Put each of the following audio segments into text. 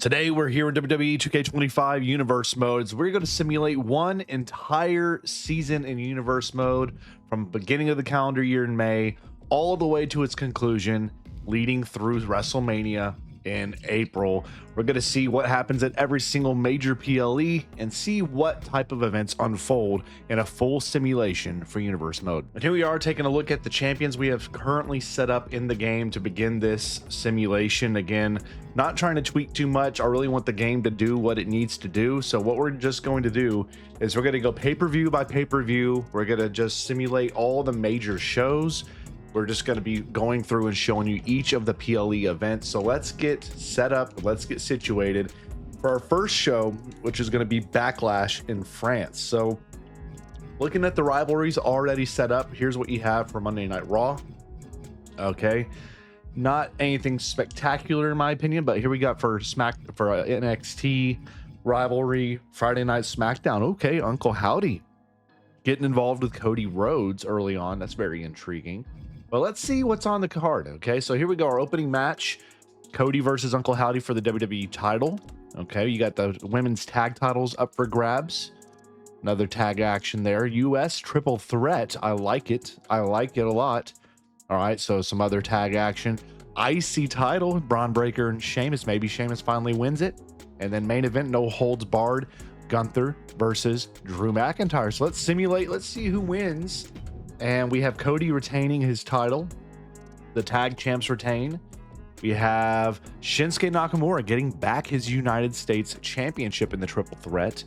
Today we're here in WWE 2K25 Universe modes. We're going to simulate one entire season in Universe mode from beginning of the calendar year in May all the way to its conclusion, leading through WrestleMania in April. We're going to see what happens at every single major PLE and see what type of events unfold in a full simulation for Universe mode. And here we are taking a look at the champions we have currently set up in the game to begin this simulation. Again, not trying to tweak too much. I really want the game to do what it needs to do. So what we're just going to do is we're going to go pay-per-view by pay-per-view. We're going to just simulate all the major shows. We're just going to be going through and showing you each of the PLE events. So let's get set up. Let's get situated for our first show, which is going to be Backlash in France. So looking at the rivalries already set up, here's what you have for Monday Night Raw. Okay. Not anything spectacular in my opinion, but here we got for NXT rivalry, Friday Night SmackDown. Okay. Uncle Howdy getting involved with Cody Rhodes early on. That's very intriguing. But let's see what's on the card. Okay, so here we go. Our opening match, Cody versus Uncle Howdy for the WWE title. Okay, you got the women's tag titles up for grabs. Another tag action there. US triple threat. I like it. I like it a lot. All right, so some other tag action. IC title, Braun Breaker and Sheamus. Maybe Sheamus finally wins it. And then main event, no holds barred, Gunther versus Drew McIntyre. So let's simulate. Let's see who wins. And we have Cody retaining his title. The tag champs retain. We have Shinsuke Nakamura getting back his United States Championship in the triple threat.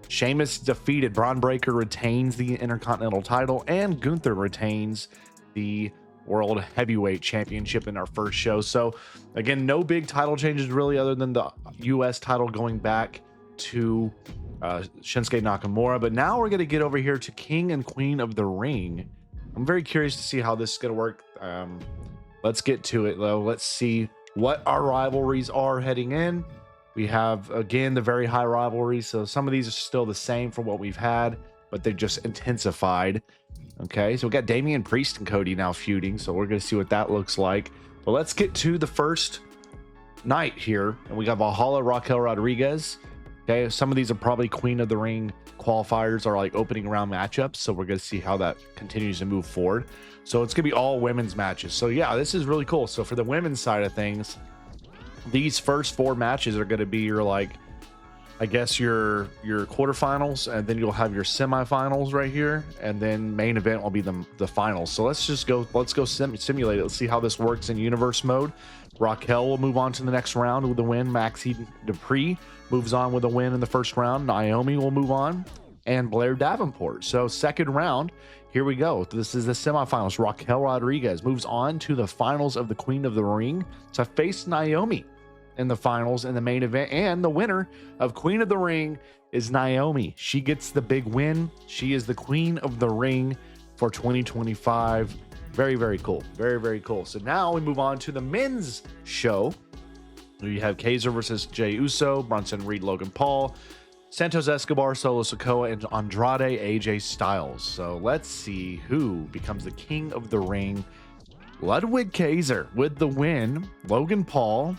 Sheamus defeated. Braun Breaker retains the Intercontinental title. And Gunther retains the World Heavyweight Championship in our first show. So again, no big title changes really other than the US title going back to Shinsuke Nakamura. But now we're going to get over here to King and Queen of the Ring. I'm very curious to see how this is going to work. Let's get to it though. Let's see what our rivalries are heading in. We have again the very high rivalries, so some of these are still the same from what we've had, but they've just intensified. Okay, so we got Damian Priest and Cody now feuding, so we're going to see what that looks like. But let's get to the first night here, and we got Valhalla, Raquel Rodriguez. Okay, some of these are probably Queen of the Ring qualifiers or like opening round matchups, so we're going to see how that continues to move forward. So it's going to be all women's matches. So yeah, this is really cool. So for the women's side of things, these first four matches are going to be your like, I guess your quarterfinals, and then you'll have your semifinals right here, and then main event will be the finals. So let's go simulate it. Let's see how this works in Universe mode. Raquel will move on to the next round with a win. Maxi Dupree moves on with a win in the first round. Naomi will move on, and Blair Davenport. So second round, here we go. This is the semifinals. Raquel Rodriguez moves on to the finals of the Queen of the Ring to face Naomi in the finals in the main event. And the winner of Queen of the Ring is Naomi. She gets the big win. She is the Queen of the Ring for 2025. Very, very cool. Very, very cool. So now we move on to the men's show. We have Kaiser versus Jey Uso, Bronson Reed, Logan Paul, Santos Escobar, Solo Sikoa, and Andrade AJ Styles. So let's see who becomes the King of the Ring. Ludwig Kaiser with the win. Logan Paul,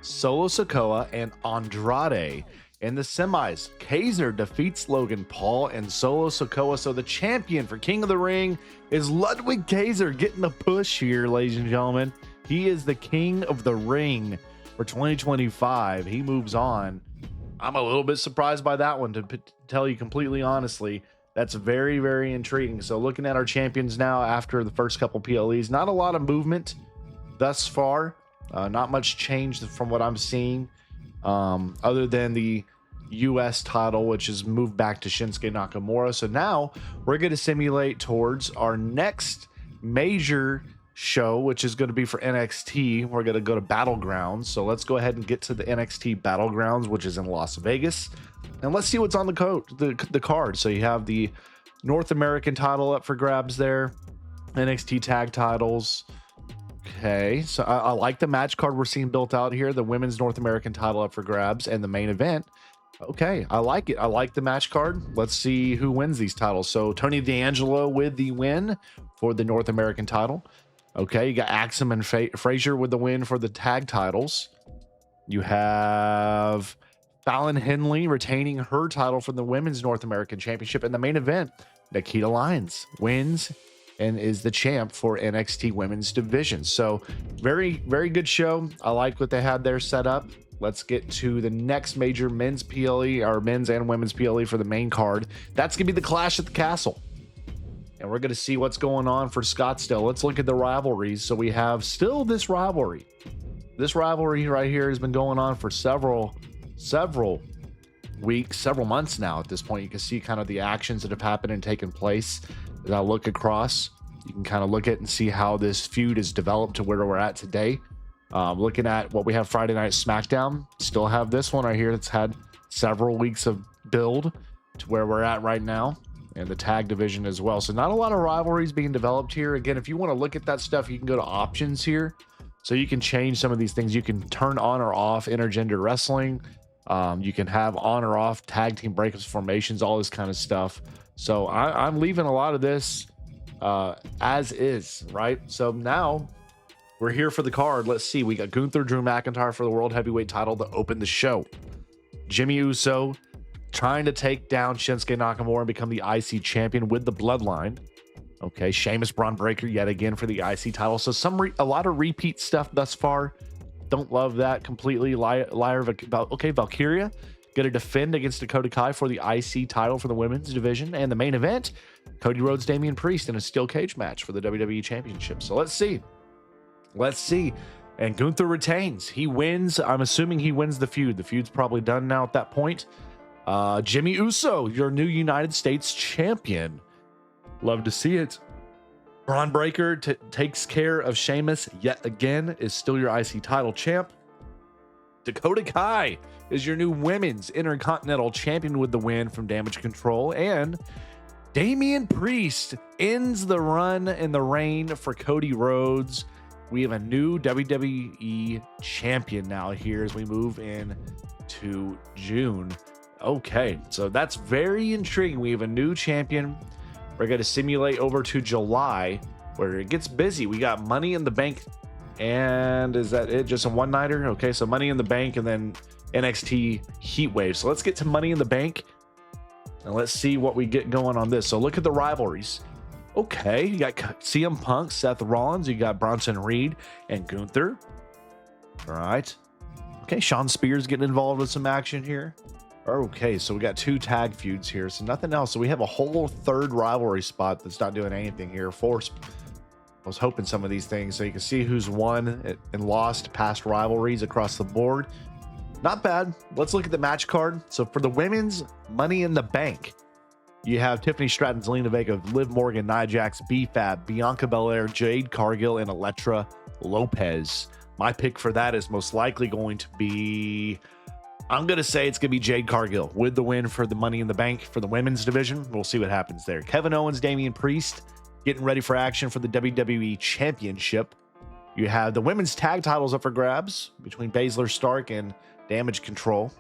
Solo Sikoa, and Andrade. In the semis, Kaiser defeats Logan Paul and Solo Sikoa. So the champion for King of the Ring is Ludwig Kaiser, getting the push here, ladies and gentlemen. He is the King of the Ring for 2025. He moves on. I'm a little bit surprised by that one, to tell you completely honestly. That's very, very intriguing. So looking at our champions now after the first couple PLEs, not a lot of movement thus far. Not much change from what I'm seeing. Other than the US title, which is moved back to Shinsuke Nakamura. So now we're going to simulate towards our next major show, which is going to be for NXT. We're going to go to Battlegrounds. So let's go ahead and get to the NXT Battlegrounds, which is in Las Vegas. And let's see what's on the card. So you have the North American title up for grabs there. NXT tag titles. Okay, so I like the match card we're seeing built out here. The women's North American title up for grabs and the main event. Okay, I like it. I like the match card. Let's see who wins these titles. So Tony D'Angelo with the win for the North American title. Okay, you got Axum and Frazier with the win for the tag titles. You have Fallon Henley retaining her title from the Women's North American Championship in the main event. Nikita Lyons wins and is the champ for NXT Women's Division. So very, very good show. I like what they had there set up. Let's get to the next major men's PLE, or men's and women's PLE for the main card. That's going to be the Clash at the Castle. And we're going to see what's going on for Scottsdale. Let's look at the rivalries. So we have still this rivalry. This rivalry right here has been going on for several weeks, several months now at this point. You can see kind of the actions that have happened and taken place. As I look across, you can kind of look at and see how this feud has developed to where we're at today. Looking at what we have Friday Night SmackDown, still have this one right here that's had several weeks of build to where we're at right now, and the tag division as well. So not a lot of rivalries being developed here. Again, if you want to look at that stuff, you can go to options here. So you can change some of these things. You can turn on or off intergender wrestling. You can have on or off tag team breakups, formations, all this kind of stuff. So I'm leaving a lot of this as is, right? So now we're here for the card. Let's see. We got Gunther, Drew McIntyre for the World Heavyweight title to open the show. Jimmy Uso trying to take down Shinsuke Nakamura and become the IC champion with the Bloodline. Okay, Sheamus, Braun Breaker yet again for the IC title. So a lot of repeat stuff thus far. Don't love that completely. Valkyria going to defend against Dakota Kai for the IC title for the women's division. And the main event, Cody Rhodes, Damian Priest in a steel cage match for the WWE Championship. So let's see. Let's see. And Gunther retains. He wins. I'm assuming he wins the feud. The feud's probably done now at that point. Jimmy Uso, your new United States champion. Love to see it. Braun Breaker takes care of Sheamus yet again, is still your IC title champ. Dakota Kai is your new women's Intercontinental champion with the win from Damage Control. And Damian Priest ends the run and the reign for Cody Rhodes. We have a new WWE champion now here as we move into June. Okay, so that's very intriguing. We have a new champion. We're going to simulate over to July where it gets busy. We got Money in the Bank. And is that it? Just a one-nighter? Okay, so Money in the Bank and then NXT Heatwave. So let's get to Money in the Bank. And let's see what we get going on this. So look at the rivalries. Okay, you got CM Punk, Seth Rollins. You got Bronson Reed and Gunther. All right. Okay, Sean Spears getting involved with some action here. Okay, so we got two tag feuds here, so nothing else. So we have a whole third rivalry spot that's not doing anything here. I was hoping some of these things so you can see who's won and lost past rivalries across the board. Not bad. Let's look at the match card. So for the women's Money in the Bank, you have Tiffany Stratton, Zelina Vega, Liv Morgan, Nia Jax, B-Fab, Bianca Belair, Jade Cargill, and Elektra Lopez. My pick for that is most likely going to be... I'm going to say it's going to be Jade Cargill with the win for the Money in the Bank for the women's division. We'll see what happens there. Kevin Owens, Damian Priest getting ready for action for the WWE Championship. You have the women's tag titles up for grabs between Baszler Stark and Damage Control.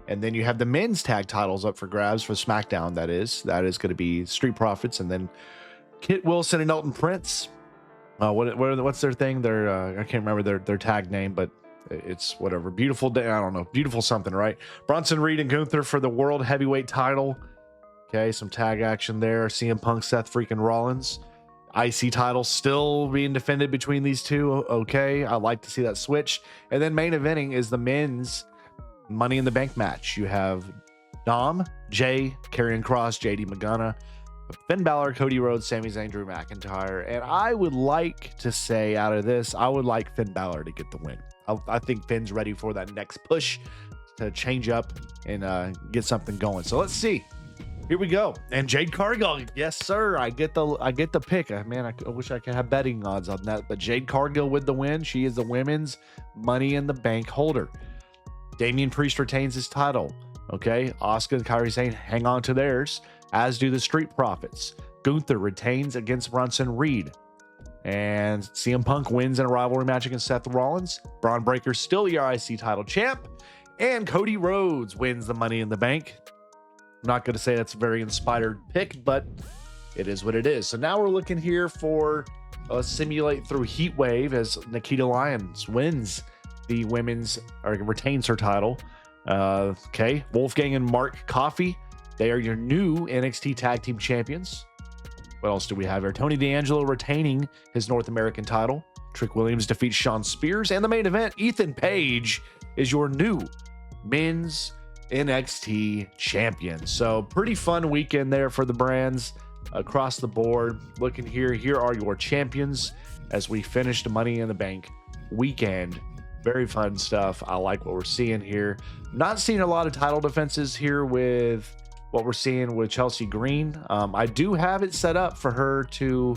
And then you have the men's tag titles up for grabs for SmackDown, that is. That is going to be Street Profits and then Kit Wilson and Elton Prince. What's their thing? I can't remember their tag name, but it's whatever. Beautiful day. I don't know. Beautiful something, right? Bronson Reed and Gunther for the World Heavyweight title. Okay, some tag action there. CM Punk, Seth freaking Rollins. IC title still being defended between these two. Okay, I like to see that switch. And then main eventing is the men's Money in the Bank match. You have Dom, Jay, Karrion Kross, JD McDonough, Finn Balor, Cody Rhodes, Sami Zayn, Drew McIntyre. And I would like to say out of this, I would like Finn Balor to get the win. I think Finn's ready for that next push to change up and get something going. So let's see. Here we go. And Jade Cargill, yes sir. I get the pick. Man, I wish I could have betting odds on that. But Jade Cargill with the win. She is the women's Money in the Bank holder. Damian Priest retains his title. Okay, Asuka and Kairi Sane hang on to theirs, as do the Street Profits. Gunther retains against Bronson Reed. And CM Punk wins in a rivalry match against Seth Rollins. Braun Breaker still your IC title champ. And Cody Rhodes wins the Money in the Bank. I'm not going to say that's a very inspired pick, but it is what it is. So now we're looking here for a simulate through Heatwave as Nikita Lyons wins the women's, or retains her title. Okay, Wolfgang and Mark Coffey, they are your new NXT Tag Team Champions. What else do we have here? Tony D'Angelo retaining his North American title. Trick Williams defeats Shawn Spears. And the main event, Ethan Page is your new men's NXT champion. So pretty fun weekend there for the brands across the board. Looking here are your champions as we finish the Money in the Bank weekend. Very fun stuff. I like what we're seeing here. Not seeing a lot of title defenses here with what we're seeing with Chelsea Green. I do have it set up for her to,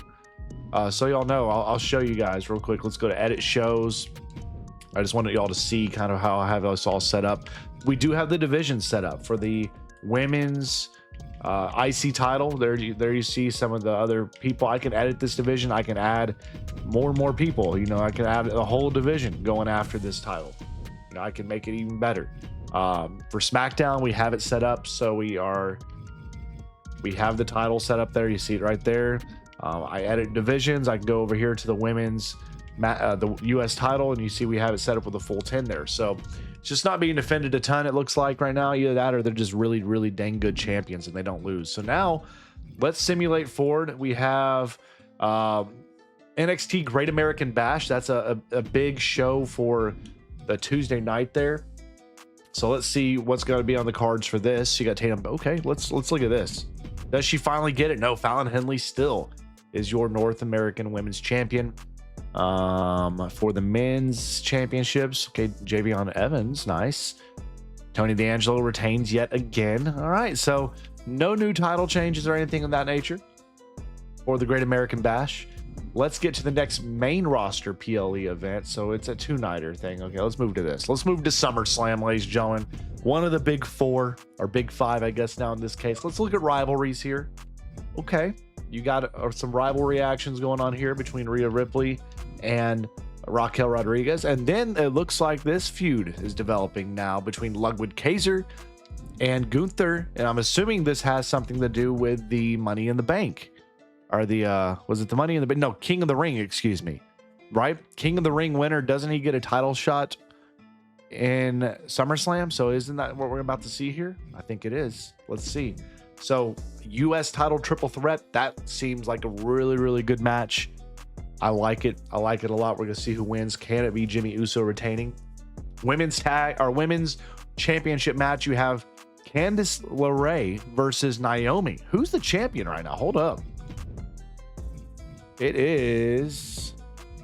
so y'all know, I'll show you guys real quick. Let's go to edit shows. I just wanted y'all to see kind of how I have this all set up. We do have the division set up for the women's IC title. There you see some of the other people. I can edit this division. I can add more and more people. You know, I can add a whole division going after this title. You know, I can make it even better. For SmackDown, we have it set up so we have the title set up there. You see it right there. I edit divisions. I can go over here to the women's the US title, and you see we have it set up with a full 10 there. So it's just not being defended a ton, it looks like right now. Either that or they're just really dang good champions and they don't lose. So now let's simulate forward. We have NXT Great American Bash. That's a big show for the Tuesday night there. So let's see what's going to be on the cards for this. You got Tatum. Okay, let's look at this. Does she finally get it? No, Fallon Henley still is your North American Women's Champion. For the men's championships, okay, Javion Evans, nice. Tony D'Angelo retains yet again. All right, so no new title changes or anything of that nature for the Great American Bash. Let's get to the next main roster PLE event. So it's a two-nighter thing. Okay, let's move to this. Let's move to SummerSlam, ladies and gentlemen. One of the big four, or big five, I guess now in this case. Let's look at rivalries here. Okay, you got some rivalry actions going on here between Rhea Ripley and Raquel Rodriguez. And then it looks like this feud is developing now between Ludwig Kaiser and Gunther. And I'm assuming this has something to do with the Money in the Bank. Or the, was it the Money in the Bank? No, King of the Ring, excuse me. Right? King of the Ring winner, doesn't he get a title shot in SummerSlam? So isn't that what we're about to see here? I think it is. Let's see. So US title triple threat, that seems like a really good match. I like it. I like it a lot. We're going to see who wins. Can it be Jimmy Uso retaining? Women's championship match, you have Candice LeRae versus Naomi. Who's the champion right now? Hold up. It is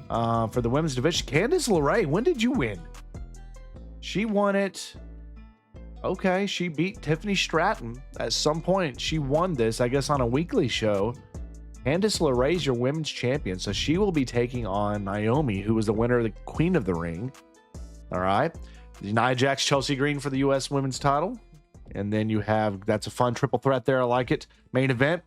for the women's division. Candice LeRae, when did you win? She won it. Okay, she beat Tiffany Stratton at some point. She won this, I guess, on a weekly show. Candice LeRae is your women's champion, so she will be taking on Naomi, who was the winner of the Queen of the Ring. All right. Nia Jax, Chelsea Green for the U.S. women's title. And then you have, that's a fun triple threat there. I like it. Main event,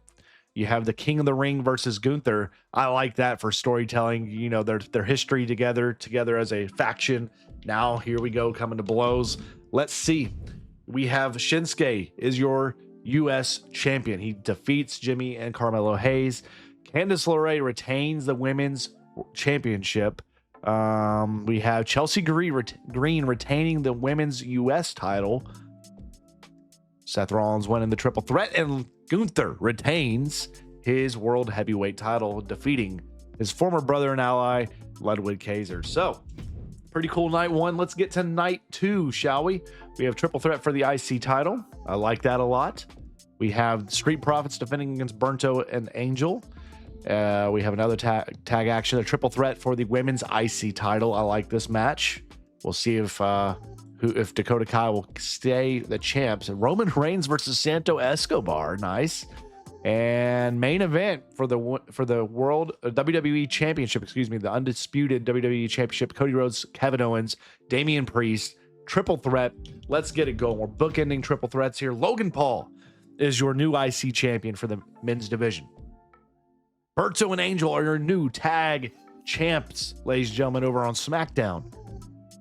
you have the King of the Ring versus Gunther. I like that for storytelling. You know, their history together as a faction. Now, here we go, coming to blows. Let's see. We have Shinsuke is your U.S. champion. He defeats Jimmy and Carmelo Hayes. Candice LeRae retains the women's championship. We have Chelsea Green retaining the women's U.S. title. Seth Rollins winning the triple threat, and Gunther retains his world heavyweight title, defeating his former brother and ally, Ludwig Kaiser. So, pretty cool night one. Let's get to night two, shall we? We have triple threat for the IC title. I like that a lot. We have Street Profits defending against Bernto and Angel. We have another tag action, a triple threat for the women's IC title. I like this match. We'll see if Dakota Kai will stay the champs. Roman Reigns versus Santo Escobar, nice. And main event for the world WWE Championship, excuse me, the undisputed WWE Championship. Cody Rhodes, Kevin Owens, Damian Priest, triple threat. Let's get it going. We're bookending triple threats here. Logan Paul is your new IC champion for the men's division. Berto and Angel are your new tag champs, ladies and gentlemen, over on SmackDown.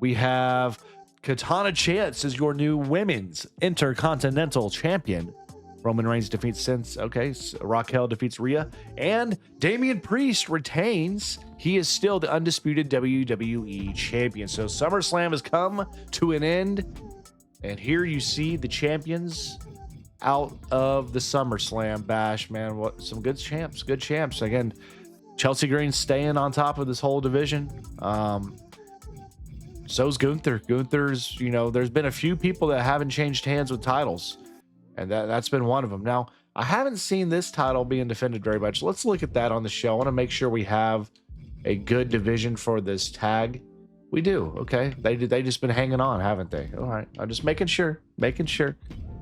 We have Katana Chance is your new women's intercontinental champion. Roman Reigns defeats Sins. Okay, so Raquel defeats Rhea. And Damian Priest retains. He is still the undisputed WWE champion. So SummerSlam has come to an end. And here you see the champions out of the SummerSlam bash, man. What some good champs. Again, Chelsea Green staying on top of this whole division. So's Gunther. Gunther's, there's been a few people that haven't changed hands with titles, and that's been one of them. Now, I haven't seen this title being defended very much. Let's look at that on the show. I want to make sure we have a good division for this tag. We do. Okay. They just been hanging on, haven't they? All right. I'm just making sure.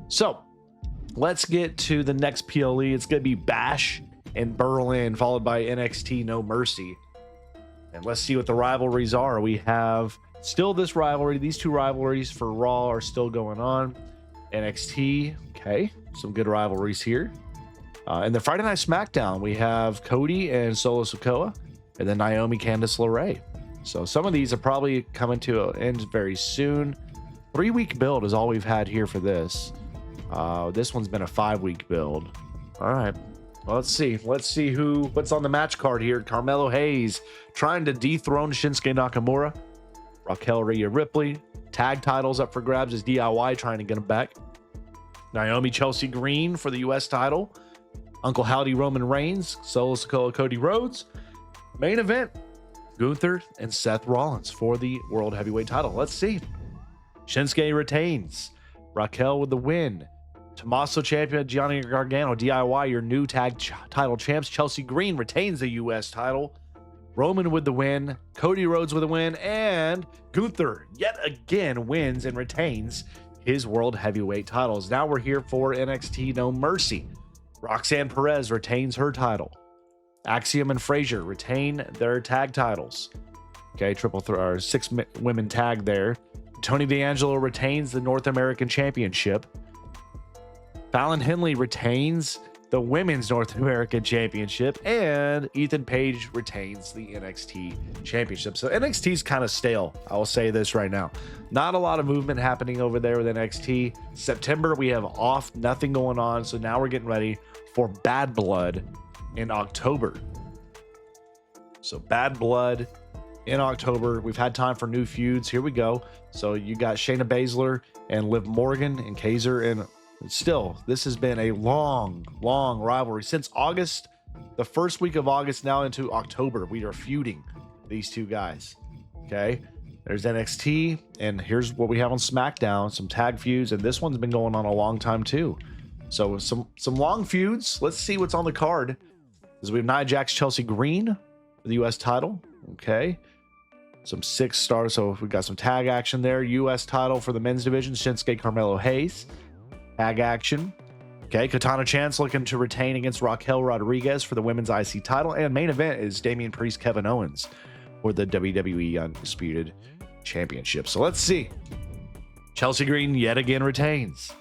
So let's get to the next PLE. It's going to be Bash in Berlin, followed by NXT No Mercy. And let's see what the rivalries are. We have still this rivalry. These two rivalries for Raw are still going on. NXT, okay, some good rivalries here. And the Friday Night SmackDown, we have Cody and Solo Sikoa, and then Naomi, Candice LeRae. So some of these are probably coming to an end very soon. 3-week build is all we've had here for this. This one's been a 5-week build. All right. Well, let's see what's on the match card here. Carmelo Hayes trying to dethrone Shinsuke Nakamura. Raquel Rhea Ripley. Tag titles up for grabs as DIY trying to get them back. Naomi Chelsea Green for the U.S. title. Uncle Howdy Roman Reigns. Solo Sikoa Cody Rhodes. Main event, Gunther and Seth Rollins for the World Heavyweight title. Let's see. Shinsuke retains. Raquel with the win. Tommaso champion Gianni Gargano, DIY, your new tag title champs. Chelsea Green retains the U.S. title. Roman with the win. Cody Rhodes with the win. And Gunther yet again wins and retains his World Heavyweight titles. Now we're here for NXT No Mercy. Roxanne Perez retains her title. Axiom and Frazier retain their tag titles. Okay, six women tag there. Tony D'Angelo retains the North American Championship. Fallon Henley retains the Women's North American Championship, and Ethan Page retains the NXT Championship. So NXT's kind of stale. I will say this right now. Not a lot of movement happening over there with NXT. September, we have off, nothing going on. So now we're getting ready for Bad Blood in October. So Bad Blood in October. We've had time for new feuds. Here we go. So you got Shayna Baszler and Liv Morgan and Kaiser, and still, this has been a long rivalry since August, the first week of August, now into October. We are feuding these two guys. Okay, there's NXT, and here's what we have on SmackDown: some tag feuds, and this one's been going on a long time too. So some long feuds. Let's see what's on the card. As we have Nia Jax, Chelsea Green for the U.S. title. Okay, some 6 stars. So we got some tag action there. U.S. title for the men's division: Shinsuke Carmelo Hayes. Tag action. Okay, Katana Chance looking to retain against Raquel Rodriguez for the women's IC title. And main event is Damian Priest, Kevin Owens for the WWE Undisputed Championship. So let's see. Chelsea Green yet again retains.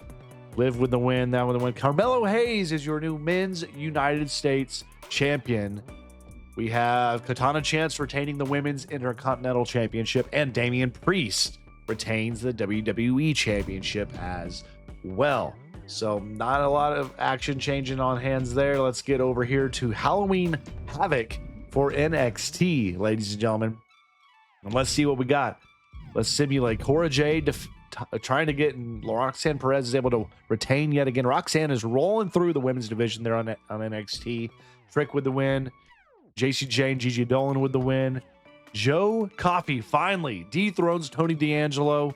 Liv with the win, now with the win. Carmelo Hayes is your new men's United States champion. We have Katana Chance retaining the women's Intercontinental Championship, and Damian Priest retains the WWE Championship as well. So not a lot of action changing on hands there. Let's get over here to Halloween Havoc for NXT, ladies and gentlemen. And let's see what we got. Let's simulate Cora Jade trying to get, and Roxanne Perez is able to retain yet again. Roxanne is rolling through the women's division there on NXT. Trick with the win. JC Jane, Gigi Dolan with the win. Joe Coffey finally dethrones Tony D'Angelo.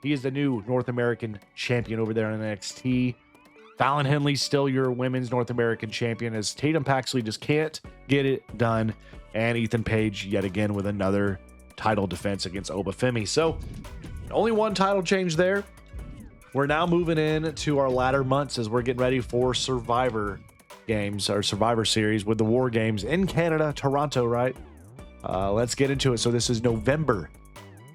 He is the new North American champion over there in NXT. Fallon Henley still your women's North American champion, as Tatum Paxley just can't get it done. And Ethan Page yet again with another title defense against Obafemi. So only one title change there. We're now moving in to our latter months as we're getting ready for Survivor Games, or Survivor Series with the War Games in Canada, Toronto, right? Let's get into it. So this is November.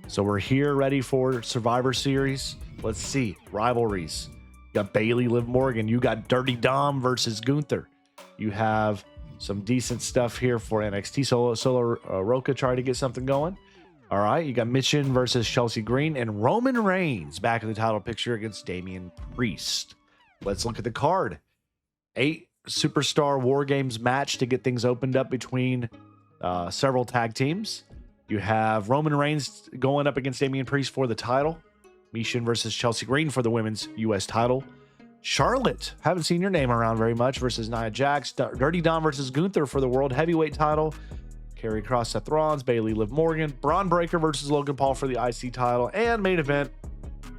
So we're here ready for Survivor Series. Let's see. Rivalries. You got Bailey, Liv Morgan. You got Dirty Dom versus Gunther. You have some decent stuff here for NXT. Solo Roca trying to get something going. All right. You got Mission versus Chelsea Green, and Roman Reigns back in the title picture against Damian Priest. Let's look at the card. 8 superstar War Games match to get things opened up between several tag teams. You have Roman Reigns going up against Damian Priest for the title. Mishin versus Chelsea Green for the women's U.S. title. Charlotte, haven't seen your name around very much, versus Nia Jax. Dirty Dom versus Gunther for the world heavyweight title. Karrion Kross, Seth Rollins, Bayley, Liv Morgan. Braun Breaker versus Logan Paul for the IC title. And main event,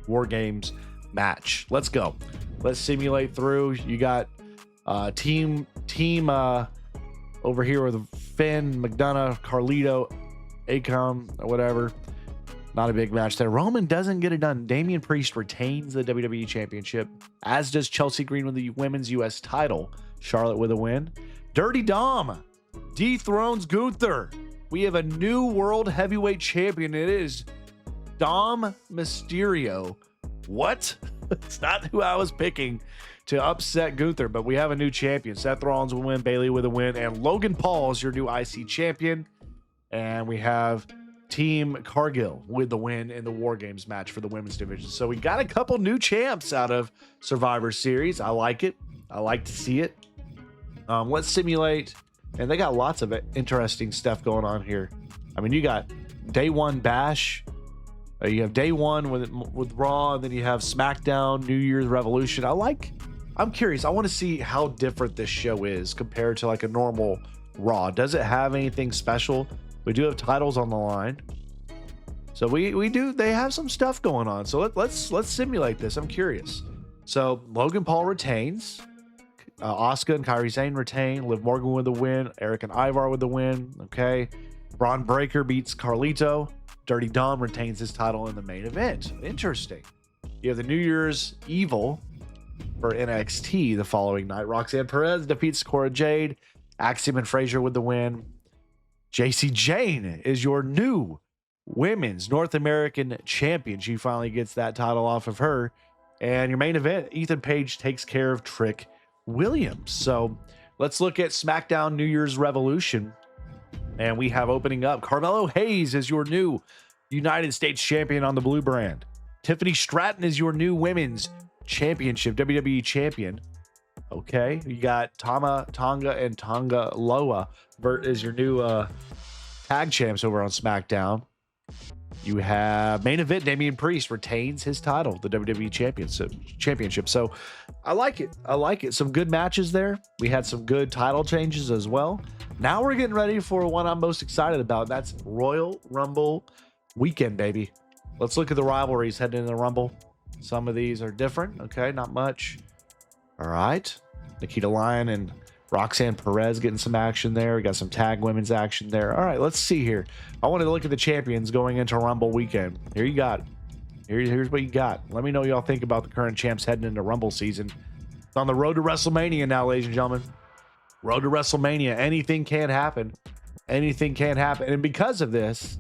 War Games match. Let's go. Let's simulate through. You got team over here with Finn, McDonough, Carlito, Akon, or whatever. Not a big match there. Roman doesn't get it done. Damian Priest retains the WWE Championship, as does Chelsea Green with the women's U.S. title. Charlotte with a win. Dirty Dom dethrones Gunther. We have a new world heavyweight champion. It is Dom Mysterio. What? It's not who I was picking to upset Gunther, but we have a new champion. Seth Rollins will win, Bayley with a win, and Logan Paul is your new IC champion. And we have Team Cargill with the win in the War Games match for the women's division. So we got a couple new champs out of Survivor Series. I like it. I like to see it. Let's simulate. And they got lots of interesting stuff going on here. I mean, you got day one Bash. You have day one with Raw, and then you have SmackDown, New Year's Revolution. I'm curious. I want to see how different this show is compared to like a normal Raw. Does it have anything special? We do have titles on the line. So they have some stuff going on. So let's simulate this. I'm curious. So Logan Paul retains. Asuka and Kairi Sane retain. Liv Morgan with the win. Eric and Ivar with the win. Okay. Braun Breaker beats Carlito. Dirty Dom retains his title in the main event. Interesting. You have the New Year's Evil for NXT the following night. Roxanne Perez defeats Cora Jade. Axiom and Frazier with the win. JC Jane is your new women's North American champion. She finally gets that title off of her. And your main event, Ethan Page takes care of Trick Williams. So let's look at SmackDown New Year's Revolution. And we have opening up, Carmelo Hayes is your new United States champion on the blue brand. Tiffany Stratton is your new women's championship, WWE champion. Okay, you got Tonga and Tonga Loa is your new tag champs over on SmackDown. You have main event, Damian Priest retains his title, the WWE championship. So I like it. I like it. Some good matches there. We had some good title changes as well. Now we're getting ready for one I'm most excited about. That's Royal Rumble weekend, baby. Let's look at the rivalries heading into the Rumble. Some of these are different. Okay, not much. All right. Nikita Lyon and Roxanne Perez getting some action there. We got some tag women's action there. All right, let's see here. I wanted to look at the champions going into Rumble weekend. Here you got. Here's what you got. Let me know what y'all think about the current champs heading into Rumble season. It's on the road to WrestleMania now, ladies and gentlemen. Road to WrestleMania. Anything can happen. Anything can happen. And because of this,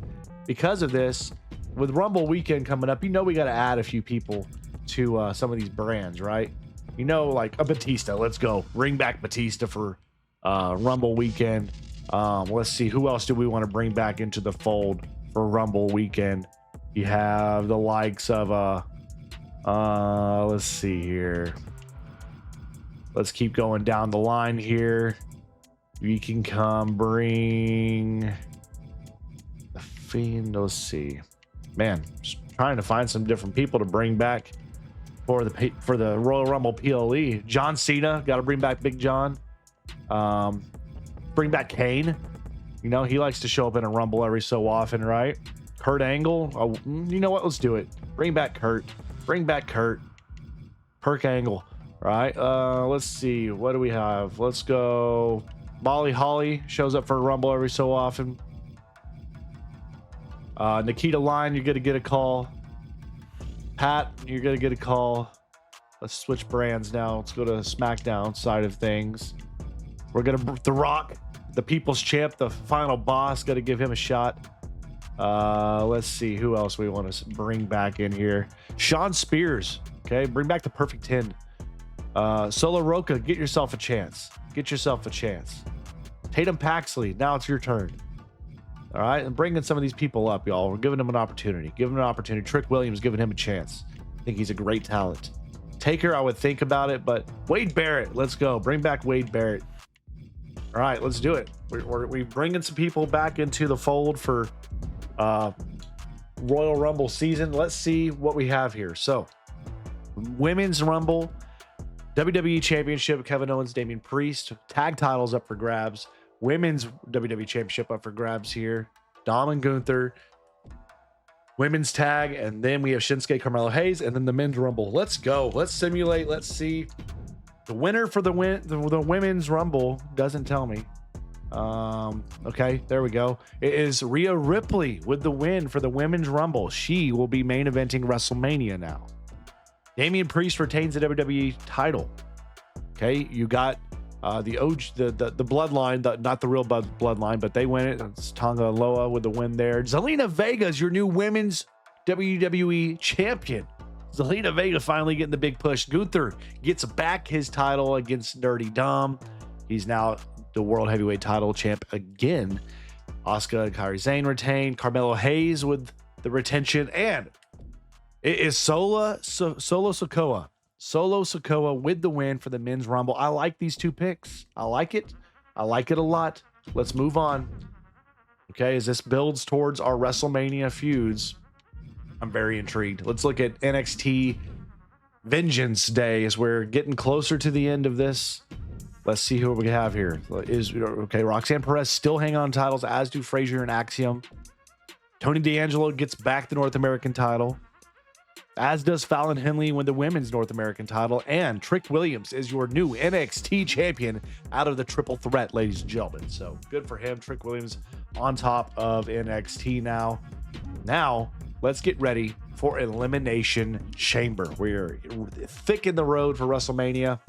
with Rumble weekend coming up, you know we got to add a few people to some of these brands, right? You know, like a Batista. Let's go. Bring back Batista for Rumble weekend. Let's see. Who else do we want to bring back into the fold for Rumble weekend? You have the likes of, let's see here. Let's keep going down the line here. We can come bring the Fiend. Let's see. Man, just trying to find some different people to bring back for the Royal Rumble PLE. John Cena, got to bring back Big John. Bring back Kane. You know, he likes to show up in a Rumble every so often, right? Kurt Angle. Oh, you know what? Let's do it. Bring back Kurt. Bring back Kurt. Perk Angle. Right. Let's see. What do we have? Let's go. Molly Holly shows up for a Rumble every so often. Nikita Lyon, you're going to get a call. Pat, you're going to get a call. Let's switch brands now. Let's go to SmackDown side of things. We're going to The Rock, the People's Champ, the final boss. Got to give him a shot. Let's see who else we want to bring back in here. Sean Spears. Okay, bring back the Perfect 10. Solo Roca, get yourself a chance. Get yourself a chance. Tatum Paxley, now it's your turn. All right, and bringing some of these people up, y'all. We're giving them an opportunity. Give them an opportunity. Trick Williams, giving him a chance. I think he's a great talent. Taker, I would think about it, but Wade Barrett, let's go. Bring back Wade Barrett. All right, let's do it. We're bringing some people back into the fold for Royal Rumble season. Let's see what we have here. So, Women's Rumble, WWE Championship, Kevin Owens, Damian Priest. Tag titles up for grabs. Women's WWE Championship up for grabs here. Dom and Gunther. Women's tag, and then we have Shinsuke, Carmelo Hayes, and then the Men's Rumble. Let's go. Let's simulate. Let's see. The winner for the Women's Rumble doesn't tell me. Okay, there we go. It is Rhea Ripley with the win for the Women's Rumble. She will be main eventing WrestleMania now. Damian Priest retains the WWE title. Okay, you got the bloodline, not the real bloodline, but they win it. It's Tonga Loa with the win there. Zelina Vega is your new women's WWE champion. Zelina Vega finally getting the big push. Gunther gets back his title against Dirty Dom. He's now the World Heavyweight title champ again. Asuka and Kairi Sane retain. Carmelo Hayes with the retention. And it is Solo Sikoa. Solo Sikoa with the win for the Men's Rumble. I like these two picks. I like it. I like it a lot. Let's move on. Okay, as this builds towards our WrestleMania feuds, I'm very intrigued. Let's look at NXT Vengeance Day as we're getting closer to the end of this. Let's see who we have here. Roxanne Perez still hang on titles, as do Frazier and Axiom. Tony D'Angelo gets back the North American title, as does Fallon Henley with the women's North American title. And Trick Williams is your new NXT champion out of the triple threat, ladies and gentlemen. So good for him. Trick Williams on top of NXT now. Now, let's get ready for Elimination Chamber. We're thick in the road for WrestleMania.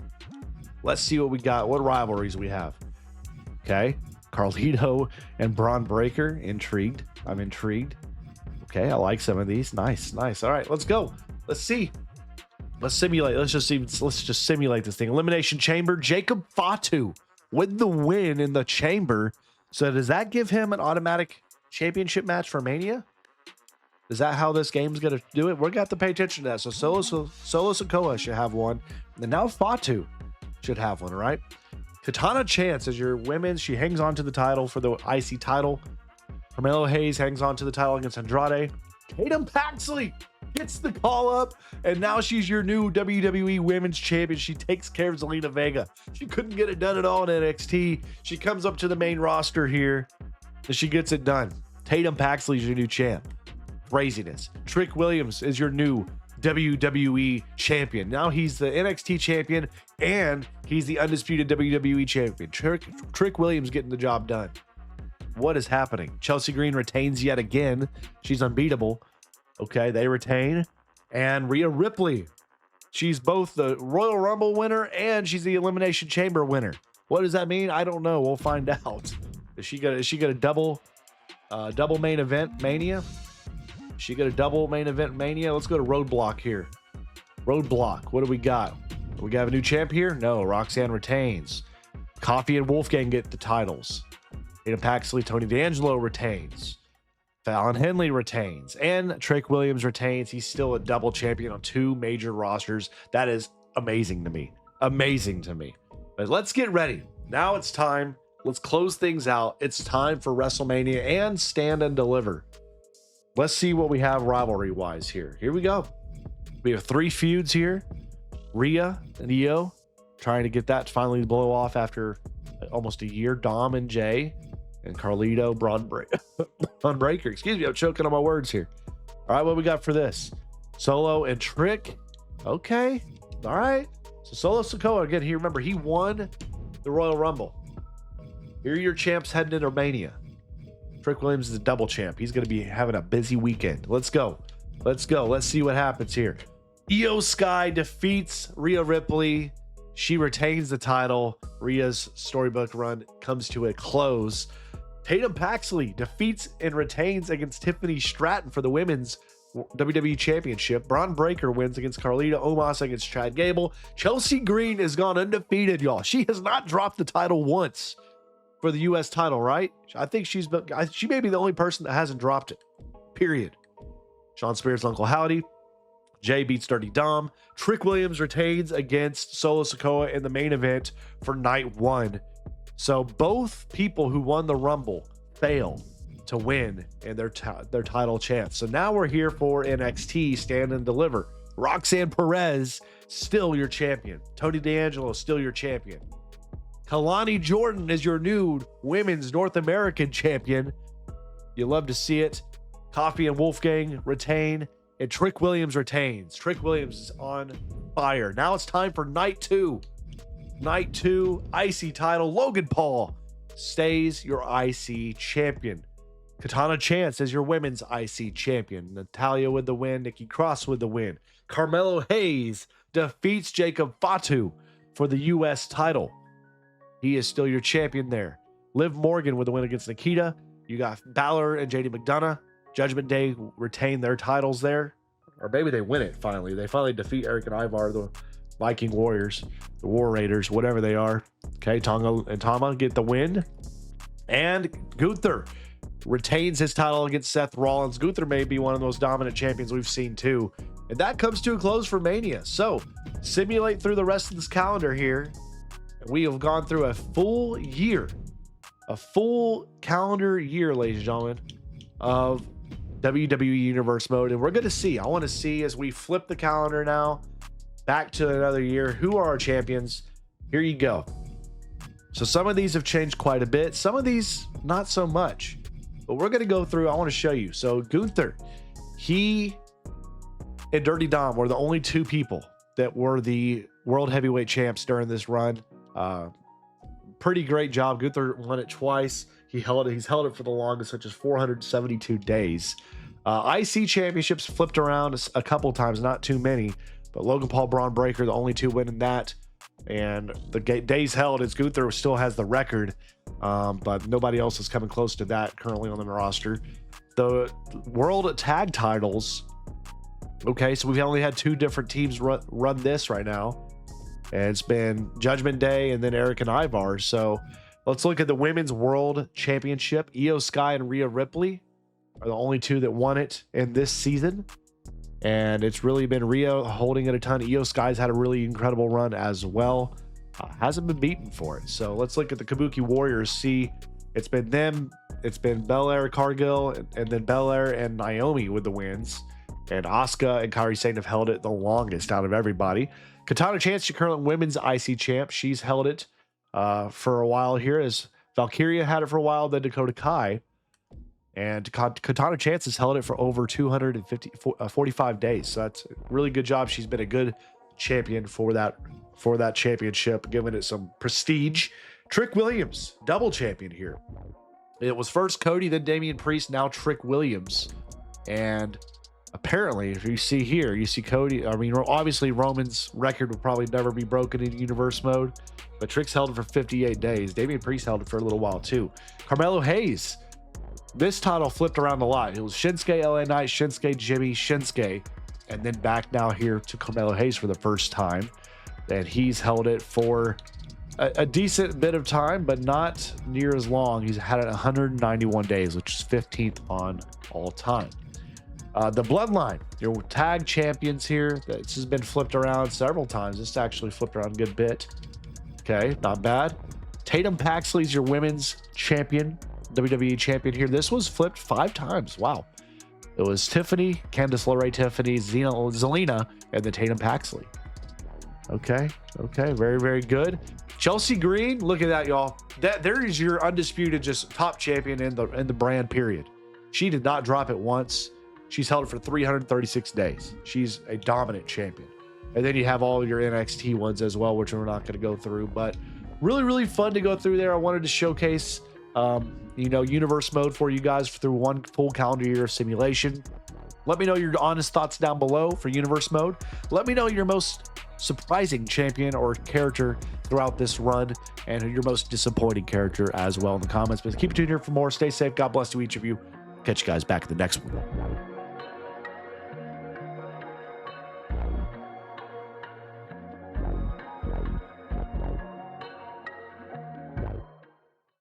Let's see what we got, what rivalries we have. Okay, Carlito and Braun Breaker. Intrigued. I'm intrigued. Okay, I like some of these. Nice. All right, let's go. Let's see. Let's simulate. Let's just simulate this thing. Elimination Chamber. Jacob Fatu with the win in the chamber. So does that give him an automatic championship match for Mania? Is that how this game's gonna do it? We're gonna have to pay attention to that. So Solo Sikoa should have one, and now Fatu should have one, right? Katana Chance is your women's. She hangs on to the title for the IC title. Carmelo Hayes hangs on to the title against Andrade. Tatum Paxley gets the call up, and now she's your new WWE Women's Champion. She takes care of Zelina Vega. She couldn't get it done at all in NXT. She comes up to the main roster here, and she gets it done. Tatum Paxley's your new champ. Craziness. Trick Williams is your new WWE champion. Now he's the NXT champion, and he's the undisputed WWE champion. Trick Williams getting the job done. What is happening? Chelsea Green retains yet again. She's unbeatable. Okay, they retain. And Rhea Ripley. She's both the Royal Rumble winner and she's the Elimination Chamber winner. What does that mean? I don't know. We'll find out. Is she gonna double main event Mania? Is she gonna double main event Mania? Let's go to Roadblock here. Roadblock. What do we got? Do we have a new champ here? No. Roxanne retains. Coffee and Wolfgang get the titles. Tatum Paxley, Tony D'Angelo retains. Fallon Henley retains. And Trick Williams retains. He's still a double champion on two major rosters. That is amazing to me. Amazing to me. But let's get ready. Now it's time. Let's close things out. It's time for WrestleMania and Stand and Deliver. Let's see what we have rivalry-wise here. Here we go. We have three feuds here. Rhea and Io trying to get that to finally blow off after almost a year. Dom and Jay. And Carlito, Braun Breaker. Excuse me, I'm choking on my words here. All right, what we got for this? Solo and Trick. Okay. All right. So Solo Sikoa, again, remember, he won the Royal Rumble. Here are your champs heading into Mania. Trick Williams is a double champ. He's going to be having a busy weekend. Let's go. Let's go. Let's see what happens here. Io Sky defeats Rhea Ripley. She retains the title. Rhea's storybook run comes to a close. Tatum Paxley defeats and retains against Tiffany Stratton for the women's WWE Championship. Braun Breaker wins against Carlita. Omos against Chad Gable. Chelsea Green has gone undefeated, y'all. She has not dropped the title once for the U.S. title, right? I think she may be the only person that hasn't dropped it, period. Sean Spears, Uncle Howdy. Jay beats Dirty Dom. Trick Williams retains against Solo Sikoa in the main event for night 1. So both people who won the Rumble fail to win in their title chance. So now we're here for NXT Stand and Deliver. Roxanne Perez, still your champion. Tony D'Angelo, still your champion. Kalani Jordan is your new women's North American champion. You love to see it. Coffee and Wolfgang retain, and Trick Williams retains. Trick Williams is on fire. Now it's time for night 2. Night 2, IC title. Logan Paul stays your IC champion. Katana Chance is your women's IC champion. Natalya with the win. Nikki Cross with the win. Carmelo Hayes defeats Jacob Fatu for the U.S. title. He is still your champion there. Liv Morgan with the win against Nikita. You got Balor and JD McDonough. Judgment Day retain their titles there. Or maybe they win it finally. They finally defeat Eric and Ivar, the Viking Warriors, the War Raiders, whatever they are. Okay, Tonga and Tama get the win. And Gunther retains his title against Seth Rollins. Gunther may be one of the most dominant champions we've seen too. And that comes to a close for Mania. So simulate through the rest of this calendar here. We have gone through a full year, a full calendar year, ladies and gentlemen, of WWE Universe mode. And we're going to see, I want to see as we flip the calendar now back to another year, who are our champions? Here you go. So some of these have changed quite a bit. Some of these, not so much. But we're going to go through, I want to show you. So Gunther, he and Dirty Dom were the only 2 people that were the World Heavyweight Champs during this run. Pretty great job. Gunther won it twice. He's held it for the longest, which is 472 days. IC championships flipped around a couple times, not too many, but Logan Paul, Braun Breaker, the only 2 winning that. And the days held as Gunther still has the record, but nobody else is coming close to that currently on the roster. The World Tag Titles. Okay, so we've only had 2 different teams run this right now. And it's been Judgment Day and then Eric and Ivar. So let's look at the Women's World Championship. Io Sky and Rhea Ripley are the only 2 that won it in this season. And it's really been Rhea holding it a ton. Io Sky's had a really incredible run as well. Hasn't been beaten for it. So let's look at the Kabuki Warriors. See, it's been them. It's been Belair, Cargill, and then Belair and Naomi with the wins. And Asuka and Kairi Sane have held it the longest out of everybody. Katana Chance, your current women's IC champ. She's held it for a while here, as Valkyria had it for a while, then Dakota Kai. And Katana Chance has held it for over 245 days. So that's a really good job. She's been a good champion for that championship, giving it some prestige. Trick Williams, double champion here. It was first Cody, then Damian Priest, now Trick Williams. And apparently, if you see here, you see Cody. I mean, obviously Roman's record will probably never be broken in universe mode, but Trick's held it for 58 days. Damian Priest held it for a little while too. Carmelo Hayes, this title flipped around a lot. It was Shinsuke, LA Knight, Shinsuke, Jimmy, Shinsuke, and then back now here to Carmelo Hayes for the first time. And he's held it for a decent bit of time, but not near as long. He's had it 191 days, which is 15th on all time. The Bloodline, your tag champions here. This has been flipped around several times. This actually flipped around a good bit. Okay, not bad. Tatum Paxley's your women's champion, WWE champion here. This was flipped 5 times. Wow. It was Tiffany, Candice LeRae, Tiffany, Zelina, and then Tatum Paxley. Okay, very, very good. Chelsea Green, look at that, y'all. There is your undisputed just top champion in the brand, period. She did not drop it once. She's held it for 336 days. She's a dominant champion. And then you have all your NXT ones as well, which we're not going to go through, but really, really fun to go through there. I wanted to showcase, universe mode for you guys through one full calendar year of simulation. Let me know your honest thoughts down below for universe mode. Let me know your most surprising champion or character throughout this run, and your most disappointing character as well in the comments. But keep it tuned here for more. Stay safe. God bless to each of you. Catch you guys back in the next one.